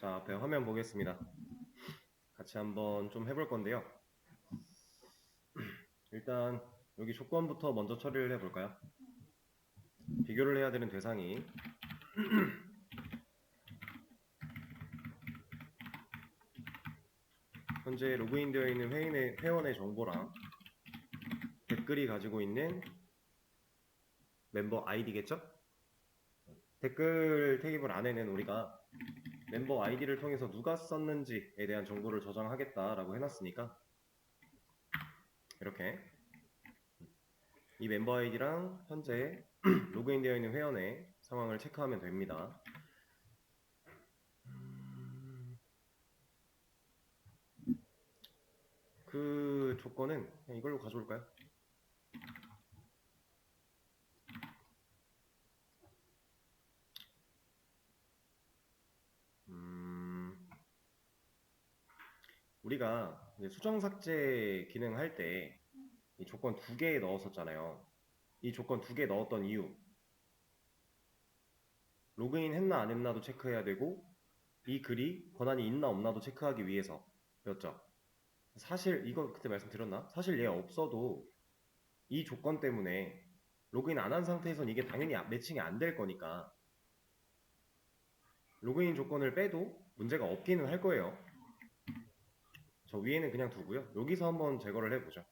자, 앞에 화면 보겠습니다. 같이 한번 좀 해볼 건데요. 일단 여기 조건부터 먼저 처리를 해볼까요? 비교를 해야 되는 대상이 현재 로그인되어 있는 회원의 정보랑 댓글이 가지고 있는 멤버 아이디겠죠? 댓글 태그볼 안에는 우리가 멤버 아이디를 통해서 누가 썼는지에 대한 정보를 저장하겠다라고 해놨으니까 이렇게 이 멤버 아이디랑 현재 로그인되어 있는 회원의 상황을 체크하면 됩니다. 그 조건은 그냥 이걸로 가져올까요? 우리가 수정 삭제 기능 할 때 이 조건 2개 넣었었잖아요. 이 조건 2개 넣었던 이유, 로그인 했나 안 했나도 체크해야 되고 이 글이 권한이 있나 없나도 체크하기 위해서였죠. 사실 이거 그때 말씀드렸나? 사실 얘 없어도 이 조건 때문에 로그인 안 한 상태에선 이게 당연히 매칭이 안 될 거니까 로그인 조건을 빼도 문제가 없기는 할 거예요. 저 위에는 그냥 두고요. 여기서 한번 제거를 해보죠.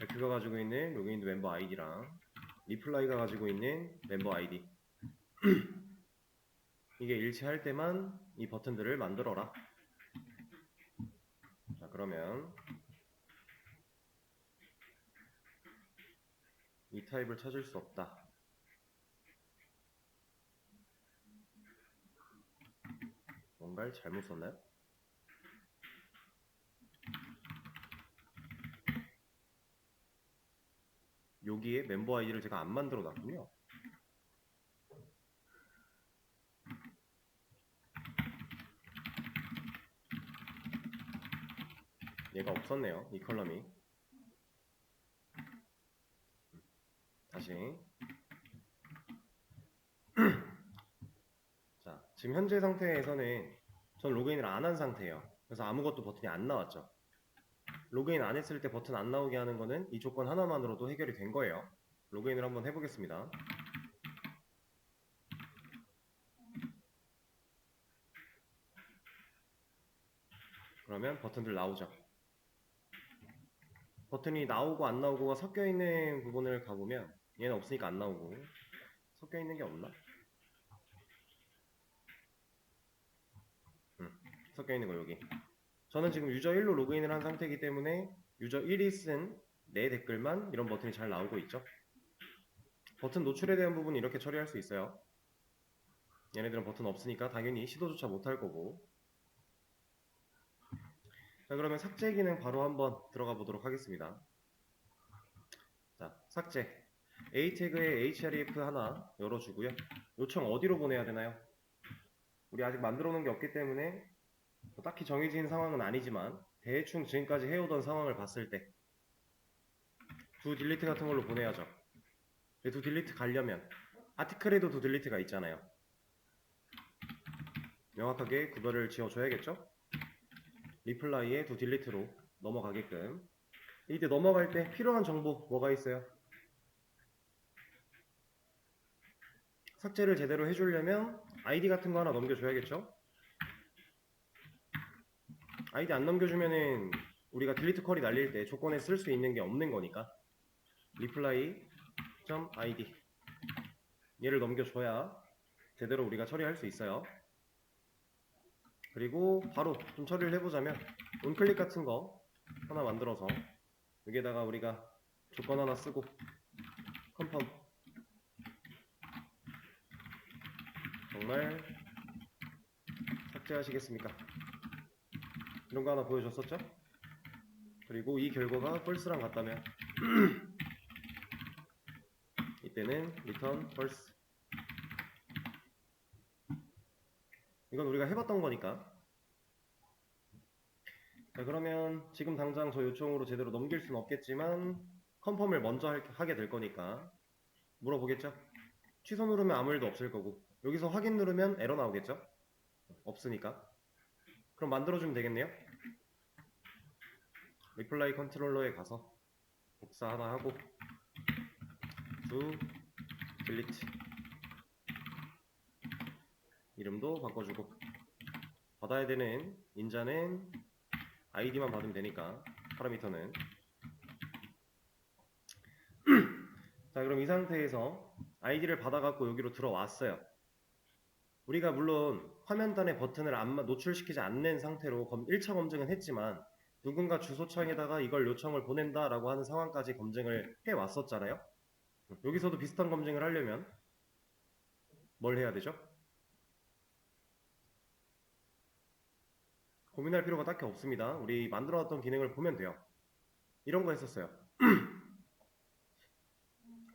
그가 가지고 있는 로그인 멤버 아이디랑 리플라이가 가지고 있는 멤버 아이디 이게 일치할 때만 이 버튼들을 만들어라. 자, 그러면 이 타입을 찾을 수 없다. 뭔가를 잘못 썼나요? 여기에 멤버 아이디를 제가 안 만들어 놨군요. 얘가 없었네요. 이 컬럼이. 다시. 자, 지금 현재 상태에서는 전 로그인을 안 한 상태예요. 그래서 아무것도 버튼이 안 나왔죠. 로그인 안 했을 때 버튼 안 나오게 하는 거는 이 조건 하나만으로도 해결이 된 거예요. 로그인을 한번 해보겠습니다. 그러면 버튼들 나오죠. 버튼이 나오고 안 나오고가 섞여 있는 부분을 가보면 얘는 없으니까 안 나오고 섞여 있는 게 없나? 섞여 있는 거 여기. 저는 지금 유저 1로 로그인을 한 상태이기 때문에 유저 1이 쓴 내 댓글만 이런 버튼이 잘 나오고 있죠. 버튼 노출에 대한 부분은 이렇게 처리할 수 있어요. 얘네들은 버튼 없으니까 당연히 시도조차 못할 거고. 자, 그러면 삭제 기능 바로 한번 들어가 보도록 하겠습니다. 자, 삭제. A 태그에 href 하나 열어주고요. 요청 어디로 보내야 되나요? 우리 아직 만들어 놓은 게 없기 때문에 딱히 정해진 상황은 아니지만 대충 지금까지 해오던 상황을 봤을 때 두 딜리트 같은 걸로 보내야죠. 두 딜리트 가려면 아티클에도 두 딜리트가 있잖아요. 명확하게 구별을 지어줘야겠죠? 리플라이에 두 딜리트로 넘어가게끔. 이때 넘어갈 때 필요한 정보 뭐가 있어요? 삭제를 제대로 해주려면 아이디 같은 거 하나 넘겨줘야겠죠? 아이디 안 넘겨주면은 우리가 딜리트 컬이 날릴 때 조건에 쓸 수 있는 게 없는 거니까 reply.id 얘를 넘겨줘야 제대로 우리가 처리할 수 있어요. 그리고 바로 좀 처리를 해보자면 온클릭 같은 거 하나 만들어서 여기에다가 우리가 조건 하나 쓰고 컨펌 정말 삭제하시겠습니까? 이런 거 하나 보여줬었죠? 그리고 이 결과가 false랑 같다면 이때는 return false. 이건 우리가 해봤던 거니까. 자, 그러면 지금 당장 저 요청으로 제대로 넘길 수는 없겠지만 컨펌을 먼저 하게 될 거니까 물어보겠죠? 취소 누르면 아무 일도 없을 거고 여기서 확인 누르면 에러 나오겠죠? 없으니까. 그럼 만들어주면 되겠네요. 리플라이 컨트롤러에 가서 복사 하나 하고 to delete 이름도 바꿔주고 받아야 되는 인자는 아이디만 받으면 되니까 파라미터는. 자, 그럼 이 상태에서 아이디를 받아갖고 여기로 들어왔어요. 우리가 물론 화면단의 버튼을 노출시키지 않는 상태로 1차 검증은 했지만 누군가 주소창에다가 이걸 요청을 보낸다라고 하는 상황까지 검증을 해왔었잖아요. 여기서도 비슷한 검증을 하려면 뭘 해야 되죠? 고민할 필요가 딱히 없습니다. 우리 만들어놨던 기능을 보면 돼요. 이런 거 했었어요.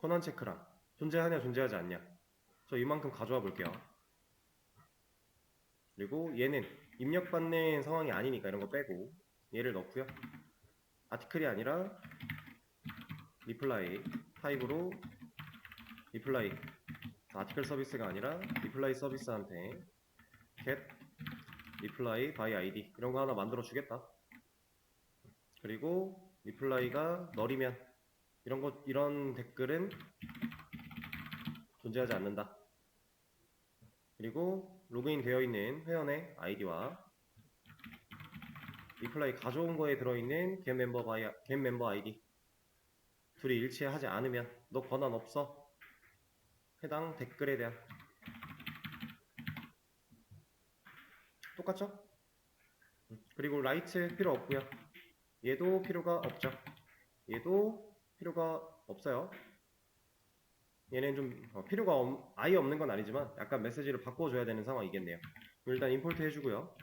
권한 체크랑 존재하냐 존재하지 않냐. 저 이만큼 가져와 볼게요. 그리고 얘는 입력받는 상황이 아니니까 이런 거 빼고 얘를 넣고요. 아티클이 아니라 리플라이 타입으로 리플라이 아티클 서비스가 아니라 리플라이 서비스한테 get reply by id 이런 거 하나 만들어 주겠다. 그리고 리플라이가 널이면 이런 댓글은 존재하지 않는다. 그리고 로그인 되어 있는 회원의 아이디와 리플라이 가져온 거에 들어있는 get member id 둘이 일치하지 않으면 너 권한 없어. 해당 댓글에 대한 똑같죠? 그리고 라이트 필요 없고요. 얘도 필요가 없죠. 얘도 필요가 없어요. 얘는 좀 필요가 아예 없는 건 아니지만 약간 메시지를 바꿔줘야 되는 상황이겠네요. 일단 임포트 해주고요.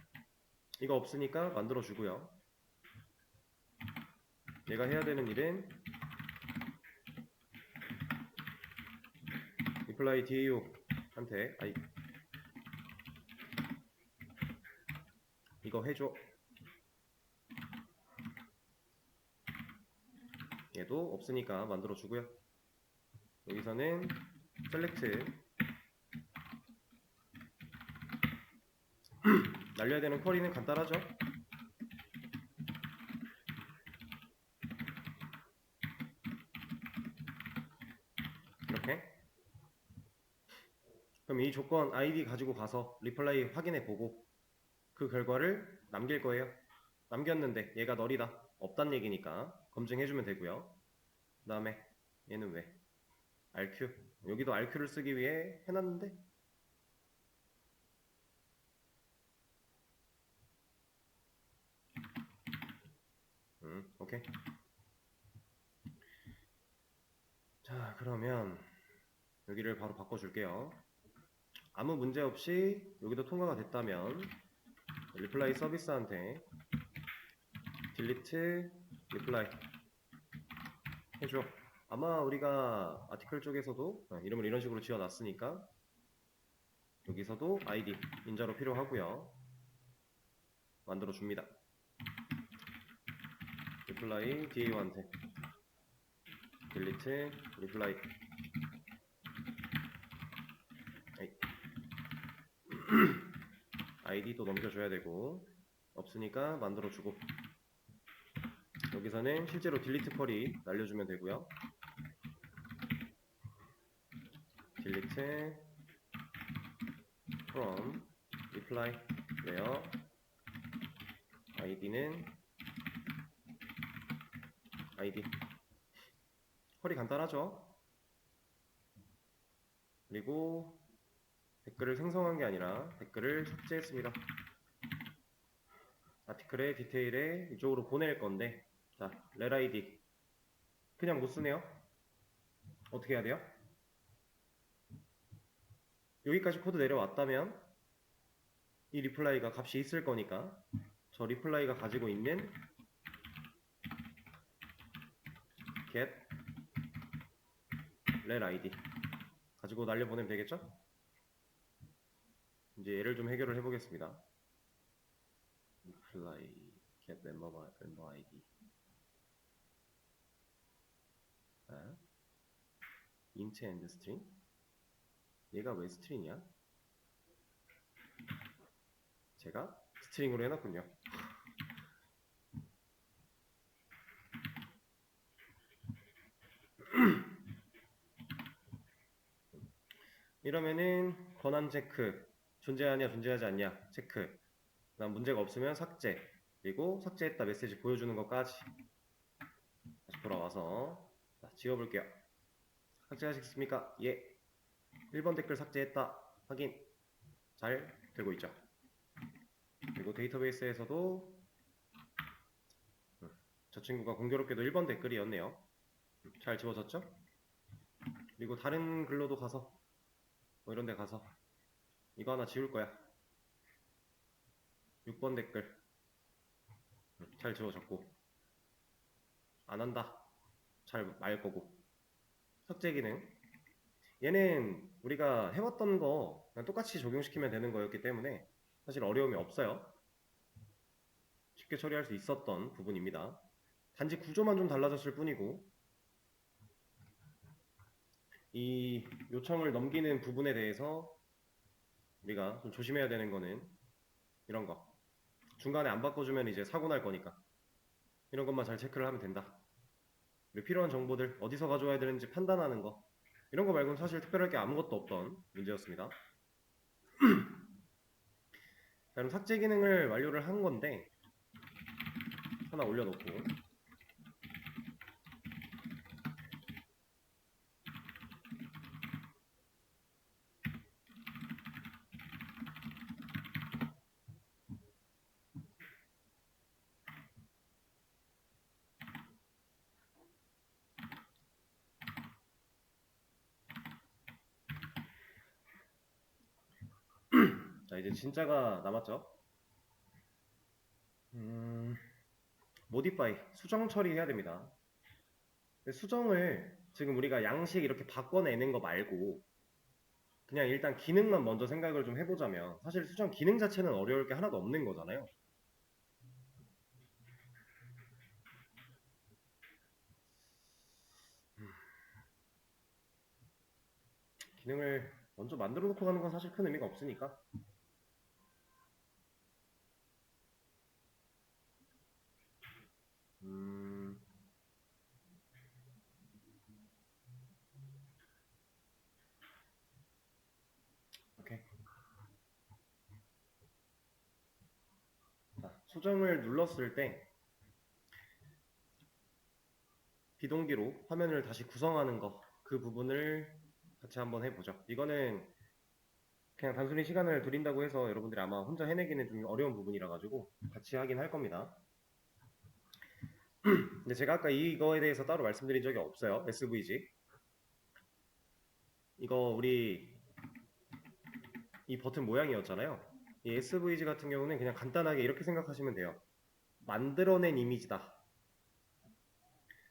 이거 없으니까 만들어주고요. 얘가 해야 되는 일은 reply DAO한테 이거 해줘. 얘도 없으니까 만들어주고요. 여기서는 select 날려야 되는 쿼리는 간단하죠. 이렇게. 그럼 이 조건 id 가지고 가서 리플라이 확인해 보고 그 결과를 남길 거예요. 남겼는데 얘가 널이다. 없단 얘기니까 검증해주면 되고요. 그 다음에 얘는 왜? RQ. 여기도 RQ를 쓰기 위해 해놨는데 오케이. 자, 그러면 여기를 바로 바꿔줄게요. 아무 문제 없이 여기도 통과가 됐다면 리플라이 서비스한테 delete reply 해줘. 아마 우리가 아티클 쪽에서도 이름을 이런 식으로 지어놨으니까 여기서도 id 인자로 필요하고요. 만들어줍니다. reply DAO한테 delete reply id도 넘겨줘야 되고 없으니까 만들어주고 여기서는 실제로 delete 쿼리 날려주면 되고요. delete from reply where id는 id 쿼리 간단하죠? 그리고 댓글을 생성한 게 아니라 댓글을 삭제했습니다. 아티클의 디테일에 이쪽으로 보낼 건데 자, 렐id 그냥 못 쓰네요. 어떻게 해야 돼요? 여기까지 코드 내려왔다면 이 리플라이가 값이 있을 거니까 저 리플라이가 가지고 있는 get 렐id 가지고 날려보내면 되겠죠? 이제 얘를 좀 해결을 해보겠습니다. reply get member id int and string 얘가 왜 스트링이야? 제가 스트링으로 해놨군요. 이러면은 권한 체크, 존재하냐 존재하지 않냐 체크, 그다음 문제가 없으면 삭제, 그리고 삭제했다 메시지 보여주는 것까지 다시 돌아와서 지워볼게요. 삭제하시겠습니까? 예. 1번 댓글 삭제했다 확인. 잘 되고 있죠. 그리고 데이터베이스에서도 저 친구가 공교롭게도 1번 댓글이었네요. 잘 지워졌죠? 그리고 다른 글로도 가서 뭐 이런 데 가서 이거 하나 지울 거야. 6번 댓글 잘 지워졌고, 안 한다 잘 말 거고. 삭제 기능, 얘는 우리가 해왔던 거 그냥 똑같이 적용시키면 되는 거였기 때문에 사실 어려움이 없어요. 쉽게 처리할 수 있었던 부분입니다. 단지 구조만 좀 달라졌을 뿐이고, 이 요청을 넘기는 부분에 대해서 우리가 좀 조심해야 되는 거는 이런 거. 중간에 안 바꿔주면 이제 사고 날 거니까 이런 것만 잘 체크를 하면 된다. 그리고 필요한 정보들 어디서 가져와야 되는지 판단하는 거, 이런 거 말고는 사실 특별할 게 아무것도 없던 문제였습니다. 자, 그럼 삭제 기능을 완료를 한 건데 하나 올려놓고, 자 이제 진짜가 남았죠. 모디파이, 수정 처리해야 됩니다. 근데 수정을 지금 우리가 양식 이렇게 바꿔내는 거 말고 그냥 일단 기능만 먼저 생각을 좀 해보자면 사실 수정 기능 자체는 어려울 게 하나도 없는 거잖아요. 기능을 먼저 만들어 놓고 가는 건 사실 큰 의미가 없으니까. 오케이. 자, 수정을 눌렀을 때 비동기로 화면을 다시 구성하는 거, 그 부분을 같이 한번 해보죠. 이거는 그냥 단순히 시간을 들인다고 해서 여러분들이 아마 혼자 해내기는 좀 어려운 부분이라 가지고 같이 하긴 할 겁니다. 근데 제가 아까 이거에 대해서 따로 말씀드린 적이 없어요. SVG. 이거 우리 이 버튼 모양이었잖아요. 이 SVG 같은 경우는 그냥 간단하게 이렇게 생각하시면 돼요. 만들어낸 이미지다.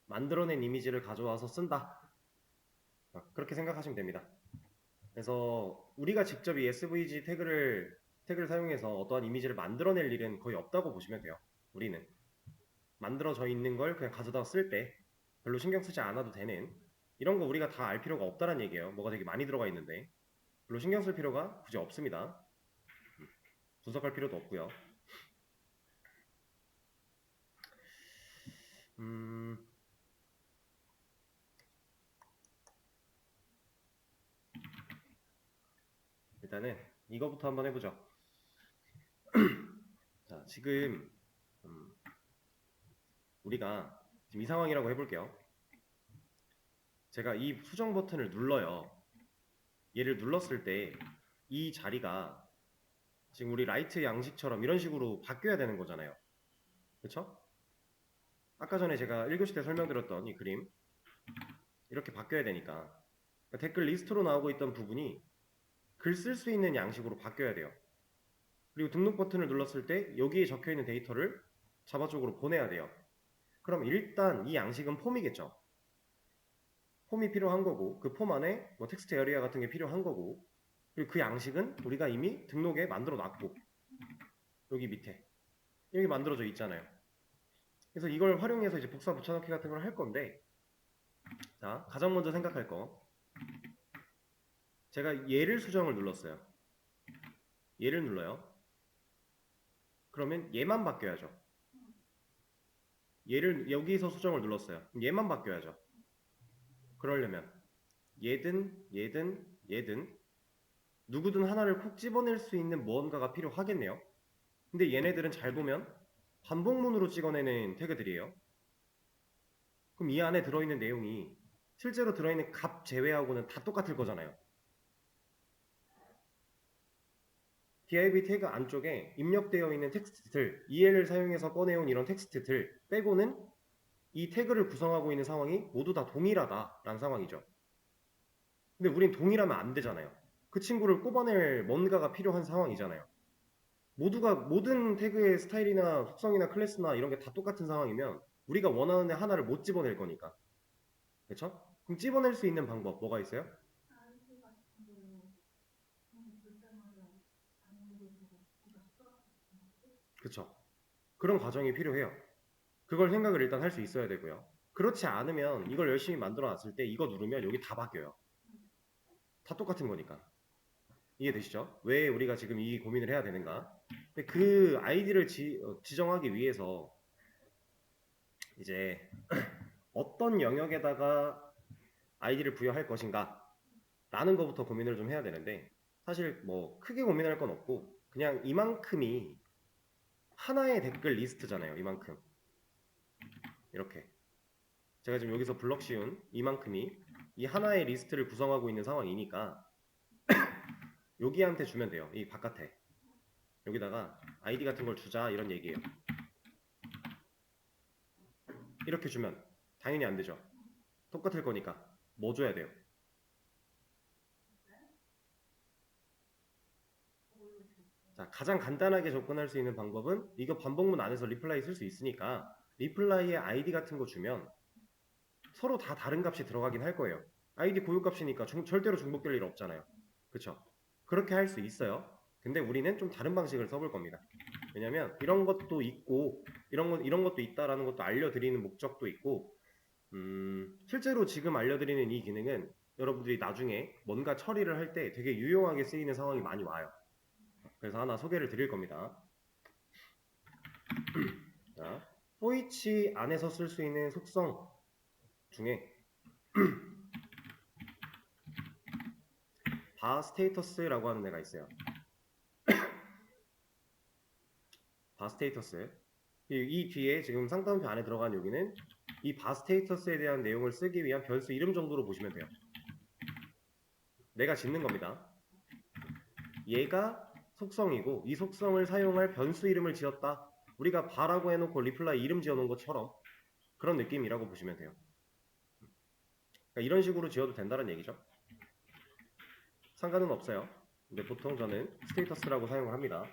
만들어낸 이미지를 가져와서 쓴다. 그렇게 생각하시면 됩니다. 그래서 우리가 직접 이 SVG 태그를 사용해서 어떠한 이미지를 만들어낼 일은 거의 없다고 보시면 돼요. 우리는 만들어져 있는 걸 그냥 가져다 쓸 때 별로 신경 쓰지 않아도 되는, 이런 거 우리가 다 알 필요가 없다는 얘기예요. 뭐가 되게 많이 들어가 있는데 별로 신경 쓸 필요가 굳이 없습니다. 분석할 필요도 없고요. 일단은 이거부터 한번 해보죠. 자, 지금 우리가 지금 이 상황이라고 해볼게요. 제가 이 수정 버튼을 눌러요. 얘를 눌렀을 때 이 자리가 지금 우리 라이트 양식처럼 이런 식으로 바뀌어야 되는 거잖아요. 그쵸? 아까 전에 제가 1교시 때 설명드렸던 이 그림, 이렇게 바뀌어야 되니까 댓글 리스트로 나오고 있던 부분이 글 쓸 수 있는 양식으로 바뀌어야 돼요. 그리고 등록 버튼을 눌렀을 때 여기에 적혀있는 데이터를 자바 쪽으로 보내야 돼요. 그럼 일단 이 양식은 폼이겠죠. 폼이 필요한 거고, 그 폼 안에 뭐 텍스트 에리아 같은 게 필요한 거고, 그리고 그 양식은 우리가 이미 등록에 만들어 놨고, 여기 밑에 여기 만들어져 있잖아요. 그래서 이걸 활용해서 이제 복사 붙여넣기 같은 걸 할 건데, 자, 가장 먼저 생각할 거, 제가 얘를 수정을 눌렀어요. 얘를 눌러요. 그러면 얘만 바뀌어야죠. 얘를 여기서 수정을 눌렀어요. 얘만 바뀌어야죠. 그러려면 얘든 누구든 하나를 콕 집어낼 수 있는 무언가가 필요하겠네요. 근데 얘네들은 잘 보면 반복문으로 찍어내는 태그들이에요. 그럼 이 안에 들어있는 내용이 실제로 들어있는 값 제외하고는 다 똑같을 거잖아요. div 태그 안쪽에 입력되어 있는 텍스트들, EL을 사용해서 꺼내온 이런 텍스트들 빼고는 이 태그를 구성하고 있는 상황이 모두 다 동일하다라는 상황이죠. 근데 우린 동일하면 안 되잖아요. 그 친구를 꼽아낼 뭔가가 필요한 상황이잖아요. 모두가 모든 태그의 스타일이나 속성이나 클래스나 이런 게 다 똑같은 상황이면 우리가 원하는 애 하나를 못 집어낼 거니까. 그렇죠? 그럼 집어낼 수 있는 방법 뭐가 있어요? 그렇죠. 그런 과정이 필요해요. 그걸 생각을 일단 할 수 있어야 되고요. 그렇지 않으면 이걸 열심히 만들어 놨을 때 이거 누르면 여기 다 바뀌어요. 다 똑같은 거니까. 이해되시죠? 왜 우리가 지금 이 고민을 해야 되는가? 근데 그 아이디를 지정하기 위해서 이제 어떤 영역에다가 아이디를 부여할 것인가 라는 것부터 고민을 좀 해야 되는데 사실 뭐 크게 고민할 건 없고 그냥 이만큼이 하나의 댓글 리스트잖아요. 이만큼 이렇게 제가 지금 여기서 블럭 씌운 이만큼이 이 하나의 리스트를 구성하고 있는 상황이니까 여기한테 주면 돼요. 이 바깥에 여기다가 아이디 같은 걸 주자 이런 얘기예요. 이렇게 주면 당연히 안 되죠. 똑같을 거니까 뭐 줘야 돼요? 자, 가장 간단하게 접근할 수 있는 방법은 이거 반복문 안에서 리플라이 쓸 수 있으니까 리플라이에 아이디 같은 거 주면 서로 다 다른 값이 들어가긴 할 거예요. 아이디 고유값이니까 절대로 중복될 일 없잖아요. 그쵸? 그렇게 할 수 있어요. 근데 우리는 좀 다른 방식을 써볼 겁니다. 왜냐면 이런 것도 있고 이런 것도 있다라는 것도 알려드리는 목적도 있고 실제로 지금 알려드리는 이 기능은 여러분들이 나중에 뭔가 처리를 할 때 되게 유용하게 쓰이는 상황이 많이 와요. 그래서 하나 소개를 드릴 겁니다. 자, 포이치 안에서 쓸 수 있는 속성 중에 바 스테이터스라고 하는 애가 있어요. 바 스테이터스. 이 뒤에 지금 상따옴표 안에 들어간 여기는 이 바 스테이터스에 대한 내용을 쓰기 위한 변수 이름 정도로 보시면 돼요. 내가 짓는 겁니다. 얘가 속성이고 이 속성을 사용할 변수 이름을 지었다. 우리가 바라고 해놓고 리플라이 이름 지어놓은 것처럼 그런 느낌이라고 보시면 돼요. 그러니까 이런 식으로 지어도 된다는 얘기죠. 상관은 없어요. 근데 보통 저는 스테이터스라고 사용을 합니다.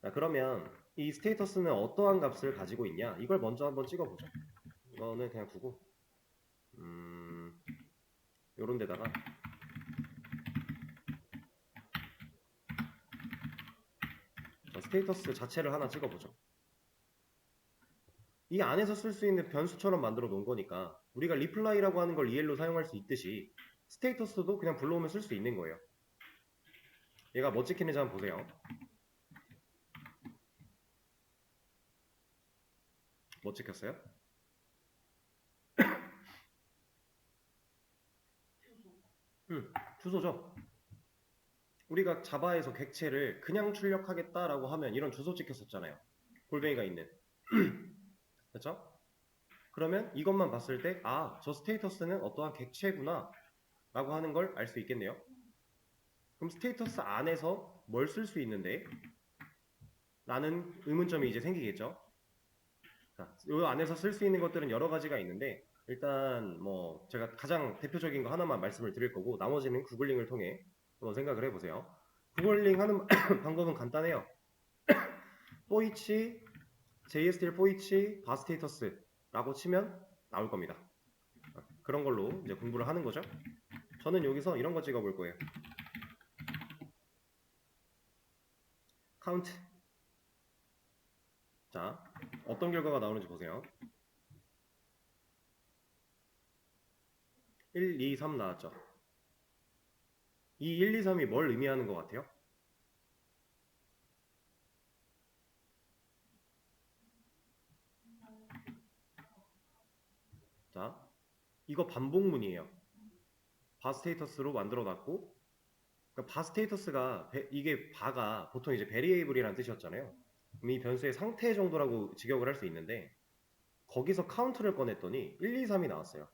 자, 그러면 이 스테이터스는 어떠한 값을 가지고 있냐? 이걸 먼저 한번 찍어보죠. 이거는 그냥 두고 요런 데다가 스테이터스 자체를 하나 찍어보죠. 이 안에서 쓸 수 있는 변수처럼 만들어 놓은 거니까 우리가 리플라이라고 하는 걸 EL로 사용할 수 있듯이 스테이터스도 그냥 불러오면 쓸 수 있는 거예요. 얘가 뭐 찍히는지 한번 보세요. 뭐 찍혔어요? 주소죠. 우리가 자바에서 객체를 그냥 출력하겠다라고 하면 이런 주소 찍혔었잖아요. 골뱅이가 있는. 그렇죠? 그러면 이것만 봤을 때 아, 저 스테이터스는 어떠한 객체구나 라고 하는 걸 알 수 있겠네요. 그럼 스테이터스 안에서 뭘 쓸 수 있는데? 라는 의문점이 이제 생기겠죠. 자, 이 안에서 쓸 수 있는 것들은 여러 가지가 있는데 일단 뭐 제가 가장 대표적인 거 하나만 말씀을 드릴 거고 나머지는 구글링을 통해 한번 생각을 해보세요. 구글링 하는 방법은 간단해요. 포이치, JSTL 포이치, 바스테이터스라고 치면 나올 겁니다. 그런 걸로 이제 공부를 하는 거죠. 저는 여기서 이런 거 찍어 볼 거예요. 카운트. 자, 어떤 결과가 나오는지 보세요. 1, 2, 3 나왔죠. 이 1, 2, 3이 뭘 의미하는 것 같아요? 자, 이거 반복문이에요. 바 스테이터스로 만들어 놨고, 그러니까 바 스테이터스가 이게 바가 보통 이제 베리에이블이라는 뜻이었잖아요. 그럼 이 변수의 상태 정도라고 직역을 할 수 있는데 거기서 카운트를 꺼냈더니 1, 2, 3이 나왔어요.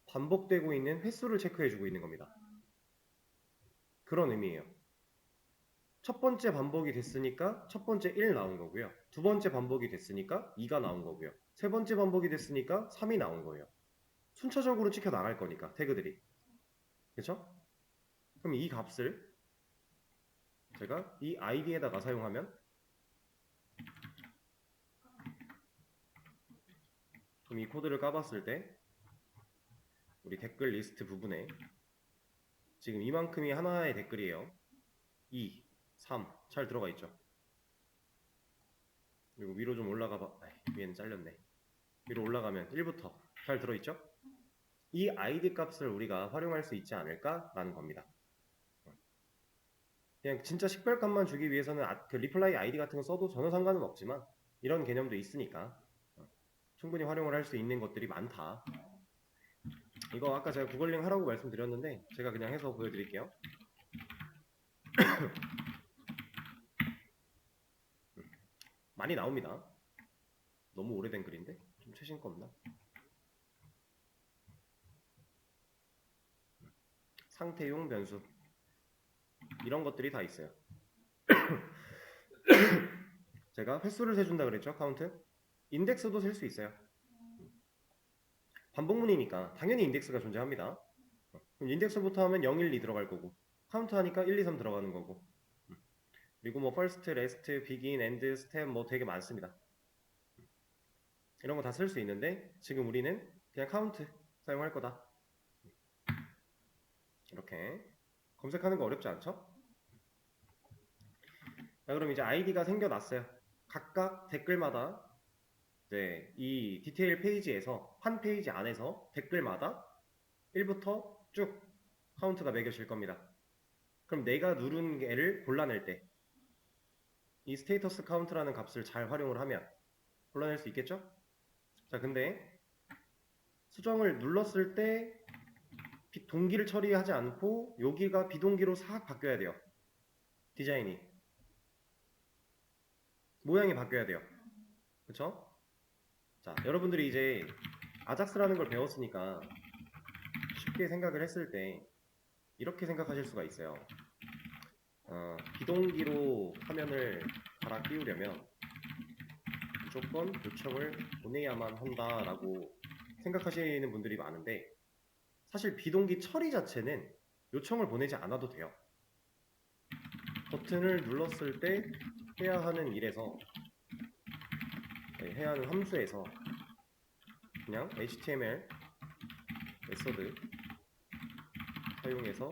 반복되고 있는 횟수를 체크해주고 있는 겁니다. 그런 의미예요. 첫 번째 반복이 됐으니까 첫 번째 1 나온 거고요. 두 번째 반복이 됐으니까 2가 나온 거고요. 세 번째 반복이 됐으니까 3이 나온 거예요. 순차적으로 찍혀 나갈 거니까 태그들이. 그렇죠? 그럼 이 값을 제가 이 id에다가 사용하면 그럼 이 코드를 까봤을 때 우리 댓글 리스트 부분에 지금 이만큼이 하나의 댓글이에요. 2, 3 잘 들어가 있죠. 그리고 위로 좀 올라가 봐. 위에는 잘렸네. 위로 올라가면 1부터 잘 들어있죠? 이 id 값을 우리가 활용할 수 있지 않을까? 라는 겁니다. 그냥 진짜 식별값만 주기 위해서는 그 리플라이 id 같은 거 써도 전혀 상관은 없지만 이런 개념도 있으니까 충분히 활용을 할 수 있는 것들이 많다. 이거 아까 제가 구글링 하라고 말씀드렸는데 제가 그냥 해서 보여드릴게요. 많이 나옵니다. 너무 오래된 글인데 좀 최신 거 없나? 상태용 변수 이런 것들이 다 있어요. 제가 횟수를 세준다 그랬죠? 카운트. 인덱스도 셀 수 있어요. 반복문이니까 당연히 인덱스가 존재합니다. 그럼 인덱스부터 하면 0, 1, 2 들어갈 거고 카운트 하니까 1, 2, 3 들어가는 거고 그리고 뭐 first, last, begin, end, step 뭐 되게 많습니다. 이런 거 다 쓸 수 있는데 지금 우리는 그냥 카운트 사용할 거다. 이렇게 검색하는 거 어렵지 않죠? 자, 그럼 이제 아이디가 생겨났어요. 각각 댓글마다 이제 이 디테일 페이지에서 한 페이지 안에서 댓글마다 1부터 쭉 카운트가 매겨질 겁니다. 그럼 내가 누른 애를 골라낼 때 이 스테이터스 카운트라는 값을 잘 활용을 하면 골라낼 수 있겠죠? 자, 근데 수정을 눌렀을 때 동기를 처리하지 않고 여기가 비동기로 싹 바뀌어야 돼요. 디자인이 모양이 바뀌어야 돼요. 그쵸? 자, 여러분들이 이제 아작스라는 걸 배웠으니까 쉽게 생각을 했을 때 이렇게 생각하실 수가 있어요. 비동기로 화면을 갈아 끼우려면 무조건 요청을 보내야만 한다라고 생각하시는 분들이 많은데 사실 비동기 처리 자체는 요청을 보내지 않아도 돼요. 버튼을 눌렀을 때 해야 하는 일에서 해야 하는 함수에서 그냥 HTML 메서드 사용해서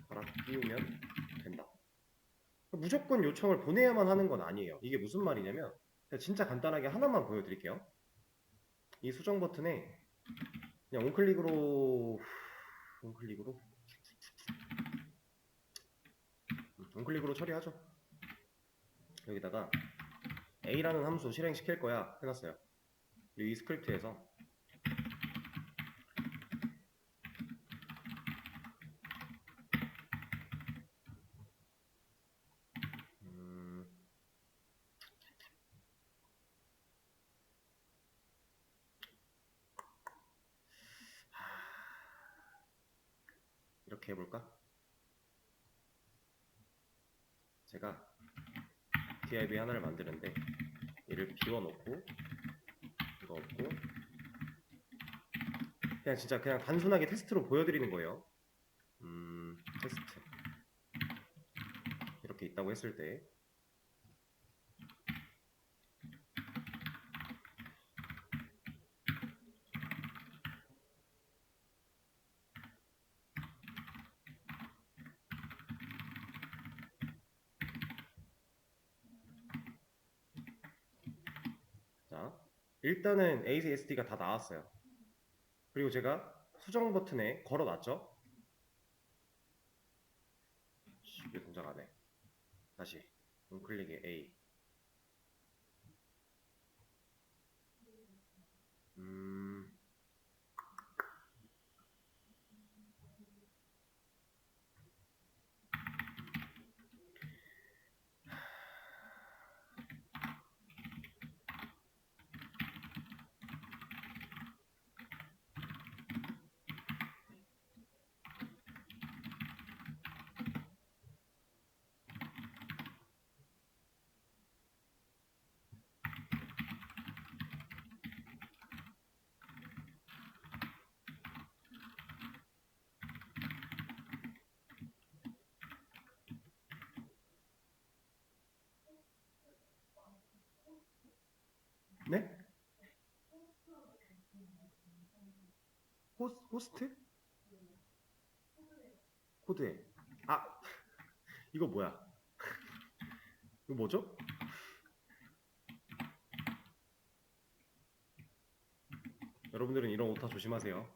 갈아 끼우면 된다. 무조건 요청을 보내야만 하는 건 아니에요. 이게 무슨 말이냐면 진짜 간단하게 하나만 보여드릴게요. 이 수정 버튼에 그냥 on클릭으로 처리하죠. 여기다가 A라는 함수 실행시킬 거야 해놨어요. 이 스크립트에서 이렇게 해볼까? 제가 div 하나를 만드는데 얘를 비워놓고 이거 없고 그냥 진짜 그냥 단순하게 테스트로 보여드리는 거예요. 테스트 이렇게 있다고 했을 때 자, 일단은 ASD가 다 나왔어요. 그리고 제가 수정 버튼에 걸어놨죠. 왜 동작 안 해? 다시 on클릭에 A 네? 호스트? 코드에. 아, 이거 뭐야? 이거 뭐죠? 여러분들은 이런 오타 조심하세요.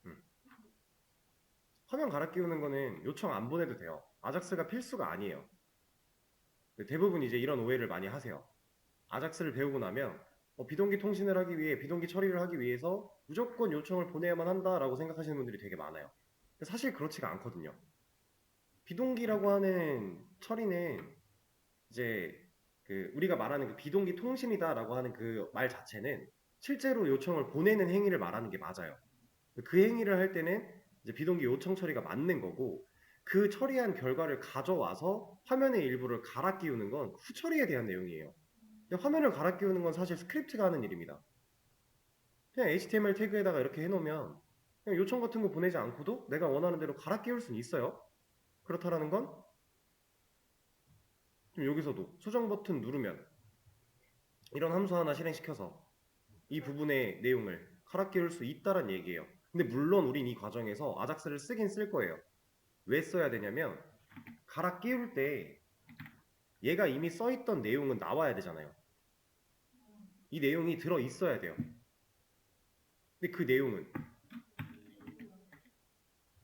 음. 화면 갈아 끼우는 거는 요청 안 보내도 돼요. 아작스가 필수가 아니에요. 대부분 이제 이런 오해를 많이 하세요. 아작스를 배우고 나면 비동기 통신을 하기 위해 비동기 처리를 하기 위해서 무조건 요청을 보내야만 한다라고 생각하시는 분들이 되게 많아요. 사실 그렇지가 않거든요. 비동기라고 하는 처리는 이제 그 우리가 말하는 그 비동기 통신이다라고 하는 그 말 자체는 실제로 요청을 보내는 행위를 말하는 게 맞아요. 그 행위를 할 때는 이제 비동기 요청 처리가 맞는 거고 그 처리한 결과를 가져와서 화면의 일부를 갈아 끼우는 건 후처리에 대한 내용이에요. 근데 화면을 갈아 끼우는 건 사실 스크립트가 하는 일입니다. 그냥 HTML 태그에다가 이렇게 해놓으면 그냥 요청 같은 거 보내지 않고도 내가 원하는 대로 갈아 끼울 수는 있어요. 그렇다라는 건 좀 여기서도 수정 버튼 누르면 이런 함수 하나 실행시켜서 이 부분의 내용을 갈아 끼울 수 있다는 얘기예요. 근데 물론 우린 이 과정에서 아작스를 쓰긴 쓸 거예요. 왜 써야 되냐면 갈아 끼울 때 얘가 이미 써있던 내용은 나와야 되잖아요. 이 내용이 들어 있어야 돼요. 근데 그 내용은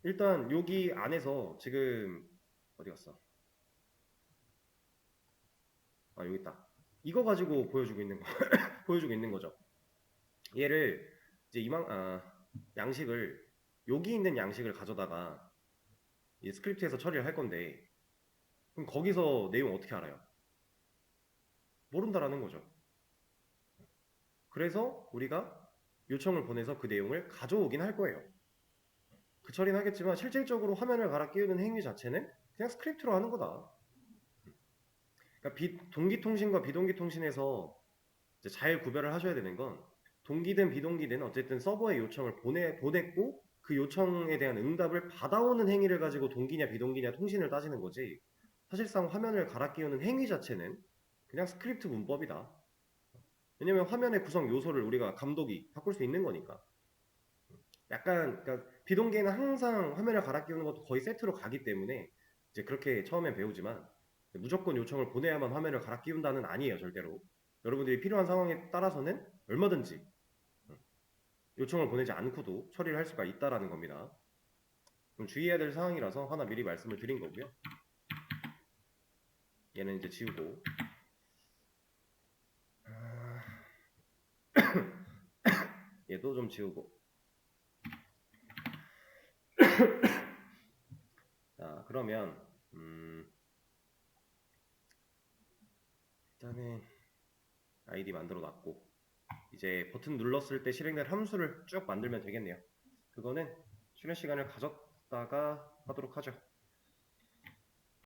일단 여기 안에서 지금 어디 갔어? 아 여기 있다. 이거 가지고 보여주고 있는 거 보여주고 있는 거죠. 얘를 이제 양식을 여기 있는 양식을 가져다가 이 스크립트에서 처리를 할 건데 그럼 거기서 내용 어떻게 알아요? 모른다라는 거죠. 그래서 우리가 요청을 보내서 그 내용을 가져오긴 할 거예요. 그 처리는 하겠지만 실질적으로 화면을 갈아 끼우는 행위 자체는 그냥 스크립트로 하는 거다. 그러니까 동기 통신과 비동기 통신에서 이제 잘 구별을 하셔야 되는 건 동기든 비동기든 어쨌든 서버에 요청을 보냈고 그 요청에 대한 응답을 받아오는 행위를 가지고 동기냐 비동기냐 통신을 따지는 거지 사실상 화면을 갈아 끼우는 행위 자체는 그냥 스크립트 문법이다. 왜냐면 화면의 구성 요소를 우리가 감독이 바꿀 수 있는 거니까. 약간 그러니까 비동기에는 항상 화면을 갈아 끼우는 것도 거의 세트로 가기 때문에 이제 그렇게 처음에 배우지만 무조건 요청을 보내야만 화면을 갈아 끼운다는 아니에요 절대로. 여러분들이 필요한 상황에 따라서는 얼마든지 요청을 보내지 않고도 처리를 할 수가 있다라는 겁니다. 좀 주의해야 될 상황이라서 하나 미리 말씀을 드린 거고요. 얘는 이제 지우고 얘도 좀 지우고. 자 그러면 일단은 아이디 만들어 놨고 이제 버튼 눌렀을 때 실행될 함수를 쭉 만들면 되겠네요. 그거는 쉬는 시간을 가졌다가 하도록 하죠.